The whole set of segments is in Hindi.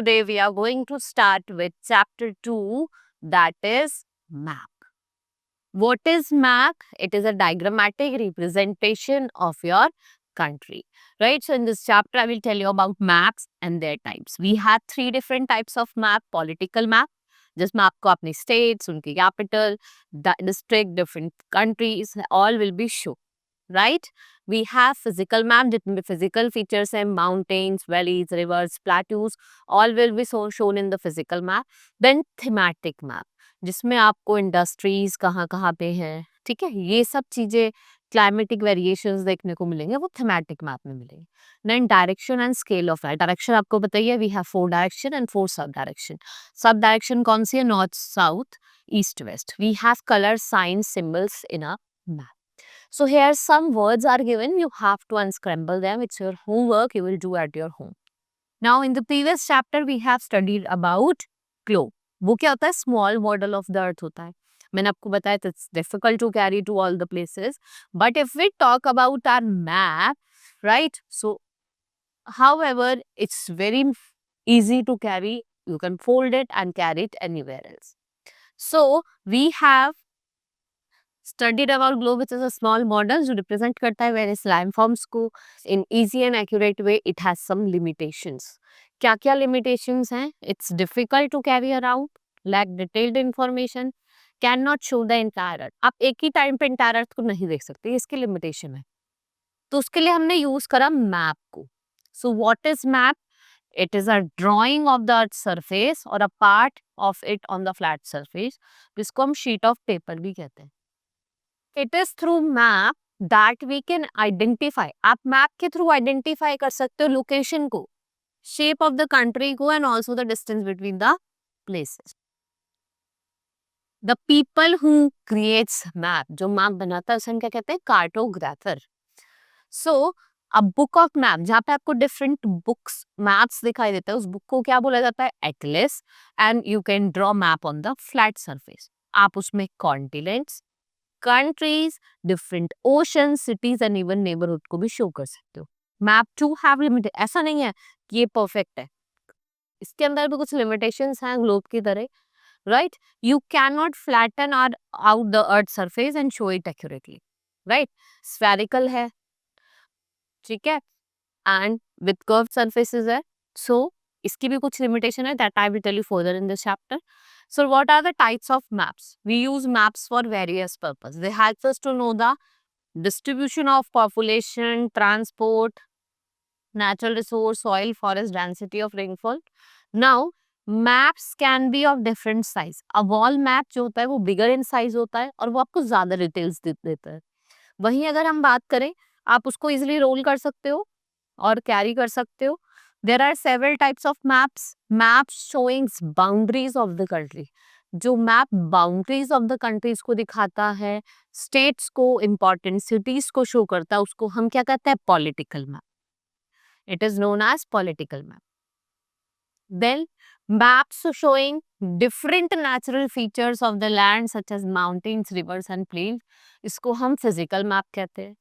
today we are going to start with chapter 2, that is map. What is map? It is a diagrammatic representation of your country, right? So in this chapter I will tell you about maps and their types. We have 3 different types of map. Political map, जिसमें आपको अपने states, उनकी capital, district, different countries, all will be shown, right? We have physical map, जिसमें physical features हैं, mountains, valleys, rivers, plateaus, all will be shown in the physical map. Then thematic map, जिसमें आपको इंडस्ट्रीज कहाँ कहाँ पे हैं, ठीक है, ये सब चीजें क्लाइमेटिक वेरिएशंस देखने को मिलेंगे, वो थीमेटिक मैप में मिलेंगे. Then direction and scale of light. Direction आपको बताइए, we have 4 direction and 4 sub direction. Sub direction कौन सी है? North, south, east, west. We have colour, sign, symbols in a map. So here some words are given, you have to unscramble them. It's your homework, you will do at your home. Now in the previous chapter we have studied about globe. वो क्या होता है? Small model of the earth होता है. मैंने आपको बताया it's difficult to carry to all the places, but if we talk about our map, right, so however it's very easy to carry. You can fold it and carry it anywhere else. So we have studied about globe, which is a small model जो represent करता है various landforms को in easy and accurate way. It has some limitations. क्या क्या limitations हैं? It's difficult to carry around, lack detailed information, cannot show the entire earth. आप एक ही टाइम पे entire earth को नहीं देख सकते, इसकी limitation है. तो उसके लिए हमने यूज करा मैप को. So what is map? It is a drawing of the earth's surface or a part of it on the flat surface, जिसको हम sheet of paper भी कहते हैं. It is through map that we can identify. आप मैप के थ्रू आइडेंटिफाई कर सकते हो लोकेशन को, शेप ऑफ द कंट्री को, and also the distance between the places. The people who creates map, जो मैप बनाता है उसे हम क्या कहते हैं? Cartographer. So a book of map, जहाँ पे आपको डिफरेंट बुक्स मैप्स दिखाई देता है, उस बुक को क्या बोला जाता है? Atlas. And you can draw map on the flat surface. आप उसमें continents, countries, different ocean, cities and even neighbourhood को भी शो कर सकते हो. Map to have limited. ऐसा नहीं है कि ये परफेक्ट है, इसके अंदर भी कुछ लिमिटेशंस हैं ग्लोब की तरह, right. You can not flatten out the earth surface and show it accurately, right. Spherical है, ठीक है, एंड विद कर्व सरफेसेस है. सो इसकी भी कुछ लिमिटेशन है, that I will tell you further in this chapter. So what are the types of maps? We use maps for various purposes. They help us to know the distribution of population, transport, natural resource, soil, forest, density of rainfall. Now, maps can be of different size. A wall map जो होता है वो bigger in size होता है और वो आपको ज़्यादा डिटेल्स देता है. वहीं अगर हम बात करें, आप उसको easily रोल कर सकते हो और कैरी कर सकते हो. There are several types of maps. Maps showing boundaries of the country. जो map boundaries of the countries को दिखाता है, स्टेट्स को, इंपॉर्टेंट सिटीज को शो करता है, उसको हम क्या कहते हैं? Political map. It is known as political map. Then maps showing different natural features of the land such as mountains, rivers and plains, इसको हम फिजिकल मैप कहते हैं,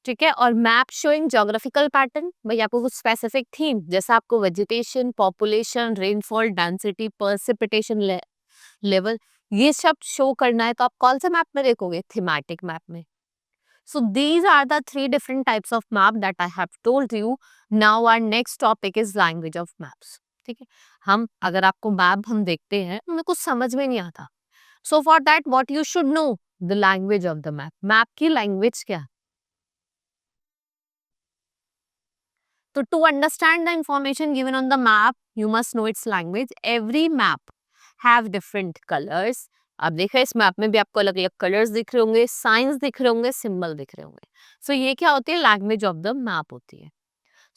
ठीक है. और मैप शोइंग ज्योग्राफिकल पैटर्न, भाई आपको कुछ स्पेसिफिक थीम, जैसे आपको vegetation, population, rainfall, density, पर्सिपिटेशन level, ये सब शो करना है, तो आप कौन से मैप में देखोगे? थीमेटिक मैप में. So these are the 3 different types of map that I have told you. Now our next topic is language of maps, ठीक है. हम अगर आपको मैप हम देखते हैं, हमें कुछ समझ में नहीं आता. So for that what you should know? The language of the map. Map की लैंग्वेज क्या? So to understand the information given on the map, you must know its language. Every map have different colors. आप देखा इस मैप में भी आपको अलग अलग कलर्स दिख रहे होंगे, साइंस दिख रहे होंगे, सिंबल दिख रहे होंगे. सो ये क्या होती है? लैंग्वेज ऑफ द मैप होती है.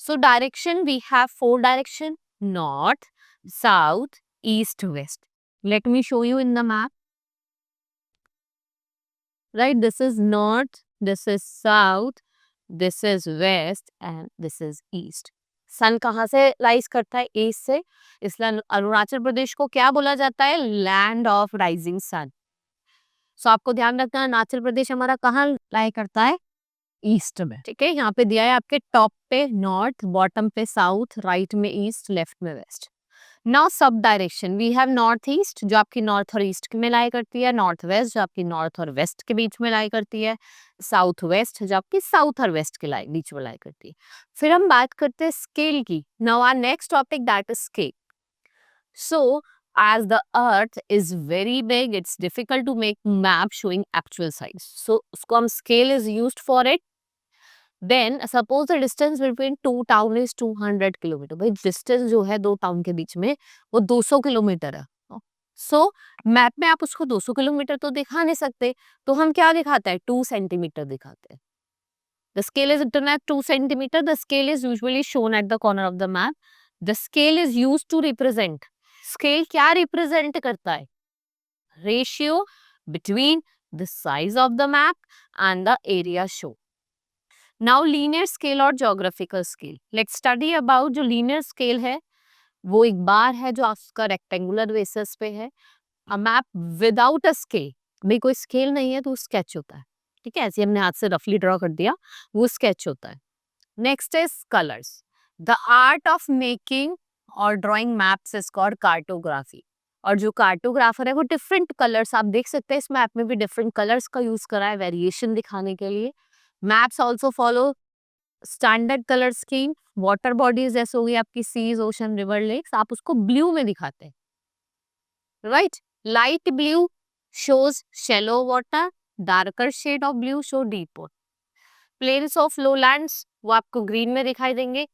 So direction, we have 4 direction: north, south, east, west. Let me show you in the map. Right, this is north, this is south, this is west and this is east. Sun कहाँ से राइज करता है? ईस्ट से. इसलिए अरुणाचल प्रदेश को क्या बोला जाता है? Land of rising sun. So आपको ध्यान रखना है, अरुणाचल प्रदेश हमारा कहाँ लाई करता है? ईस्ट में, ठीक है. यहाँ पे दिया है आपके टॉप पे नॉर्थ, बॉटम पे साउथ, राइट में ईस्ट, लेफ्ट में वेस्ट. नाउ सब direction we have north east जो आपकी नॉर्थ और ईस्ट में लाई करती है, नॉर्थ वेस्ट जो आपकी नॉर्थ और वेस्ट के बीच में लाई करती है, साउथ वेस्ट जो आपकी साउथ और वेस्ट के बीच में लाई करती है। फिर हम बात करते हैं स्केल की। Now our next topic that is scale. So as the earth is very big, it's difficult to make map showing actual size, so usko hum scale is used for it. Then suppose the distance between two town is 200 kilometre. भाई डिस्टेंस जो है दो टाउन के बीच में वो 200 किलोमीटर है। सो मैप में आप उसको 200 किलोमीटर तो दिखा नहीं सकते, तो हम क्या दिखाते हैं, 2 सेंटीमीटर दिखाते हैं। The scale is written at 2 centimeter. The scale is usually shown at the corner of the map. The scale is used to represent, scale क्या रिप्रेजेंट करता है, ratio between the size of the map and the area show. Now linear scale और geographical scale, let's study about. जो लीनियर स्केल है वो एक बार है जो आपका रेक्टेंगुलर बेसिस पे है। A map without a scale, भाई कोई स्केल नहीं है तो स्केच होता है, ठीक है, ऐसे हमने हाथ से रफली ड्रॉ कर दिया, वो स्केच होता है। Next is colours. The art of making और drawing maps is called cartography. और जो कार्टोग्राफर है वो डिफरेंट कलर्स, आप देख सकते हैं इस मैप में भी डिफरेंट कलर्स का यूज करा है वेरिएशन दिखाने के लिए। Maps also follow standard colour scheme. Water bodies जैसे हो गई आपकी सीज, ओशन, रिवर, लेक्स, आप उसको ब्लू में दिखाते हैं, right. Light blue shows shallow water, darker shade of blue show deep water. Plains of lowlands वो आपको ग्रीन में दिखाई देंगे।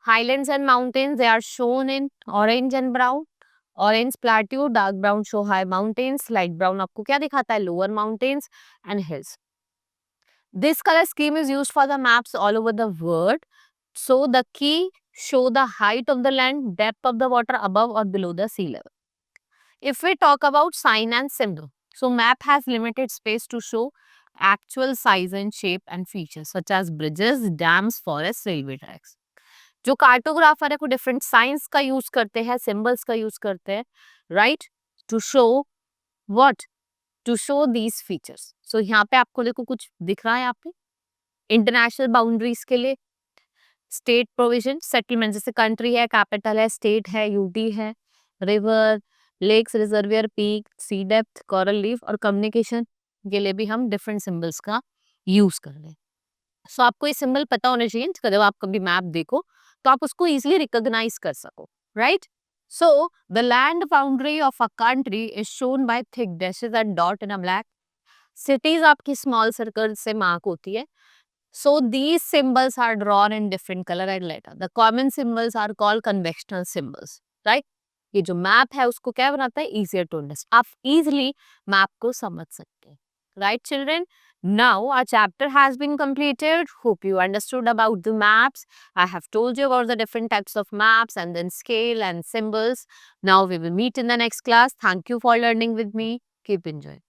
Highlands and mountains they are shown in orange and brown. Orange plateau, dark brown show high mountains, light brown आपको क्या दिखाता है, lower mountains and hills. This color scheme is used for the maps all over the world. So the key show the height of the land, depth of the water above or below the sea level. If we talk about sign and symbol, so map has limited space to show actual size and shape and features such as bridges, dams, forests, railway tracks. जो कार्टोग्राफर है वो डिफरेंट साइंस का यूज करते हैं, सिंबल्स का यूज करते हैं, right, to show what, to show these features. So यहाँ पे आपको देखो कुछ दिख रहा है यहाँ पे इंटरनेशनल बाउंड्रीज के लिए स्टेट प्रोविजन, सेटलमेंट, जैसे कंट्री है, कैपिटल है, स्टेट है, यूटी है, रिवर, लेक्स, रिजर्वियर, पीक, सी डेप्थ, कोरल लीफ, और कम्युनिकेशन के लिए भी हम डिफरेंट सिंबल्स का यूज कर रहे हैं। सो आपको ये सिंबल पता होने चाहिए जब आप कभी मैप देखो तो आप उसको इजिली रिकॉग्नाइज कर सको, right. So the land boundary of a country is shown by thick dashes and dot in a black. Cities आपकी स्मॉल सर्कल से मार्क होती है। So these symbols are drawn in different color and letter. The common symbols are called conventional symbols, right? ये जो मैप है उसको क्या बनाता है, easier to understand. आप easily मैप को समझ सकते हैं, right children? Now our chapter has been completed. Hope you understood about the maps. I have told you about the different types of maps and then scale and symbols. Now we will meet in the next class. Thank you for learning with me. Keep enjoying.